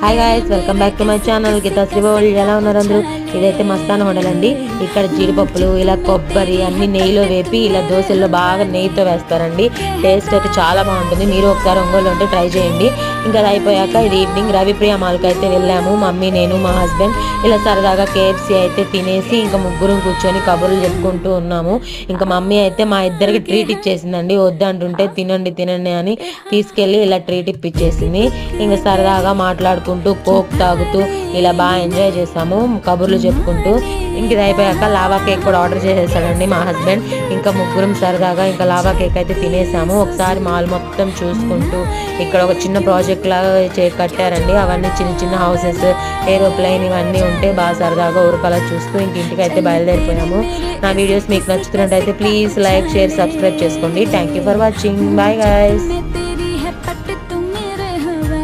Hi guys, welcome back to my channel Geethasri world. ఎలా ఉన్నారు అందరూ? ఇదైతే మస్తాన్ హోటల్ అండి. ఇక్కడ జీడిపప్పులు ఇలా కొబ్బరి అన్ని నెయ్యిలో వేపి ఇలా దోశల్లో బాగా నెయ్యితో వేస్తారండి. టేస్ట్ అయితే చాలా బాగుంటుంది. మీరు ఒకసారి ఒంగోలు ఉంటే ట్రై చేయండి. ఇంకా అది అయిపోయాక ఇది ఈవినింగ్ రవిప్రియ మాల్కి అయితే వెళ్ళాము. మమ్మీ, నేను, మా హస్బెండ్ ఇలా సరదాగా KFC అయితే తినేసి ఇంకా ముగ్గురం కూర్చొని కబుర్లు చెప్పుకుంటూ ఉన్నాము. ఇంకా మమ్మీ అయితే మా ఇద్దరికి ట్రీట్ ఇచ్చేసిందండి. వద్దంటుంటే తినండి తినండి అని తీసుకెళ్ళి ఇలా ట్రీట్ ఇప్పించేసింది. ఇంకా సరదాగా మాట్లాడుకుంటూ కోక్ తాగుతూ ఇలా బాగా ఎంజాయ్ చేసాము కబుర్లు చెప్పుకుంటూ. ఇంక ఇది అయిపోయాక లావా కేక్ కూడా ఆర్డర్ చేసేసాడండి మా హస్బెండ్. ఇంకా ముగ్గురం సరదాగా ఇంకా లావా కేక్ అయితే తినేసాము. ఒకసారి మాల్ మొత్తం చూసుకుంటూ ఇక్కడ ఒక చిన్న ప్రాజెక్ట్ లాగా కట్టారండి. అవన్నీ చిన్న చిన్న హౌసెస్, ఏరోప్లైన్ ఇవన్నీ ఉంటే బాగా సరదాగా ఊరకలా చూస్తూ ఇంటికి అయితే బయలుదేరిపోయాము. నా వీడియోస్ మీకు నచ్చుతున్నట్టయితే ప్లీజ్ లైక్, షేర్, సబ్స్క్రైబ్ చేసుకోండి. Thank you for watching. Bye guys.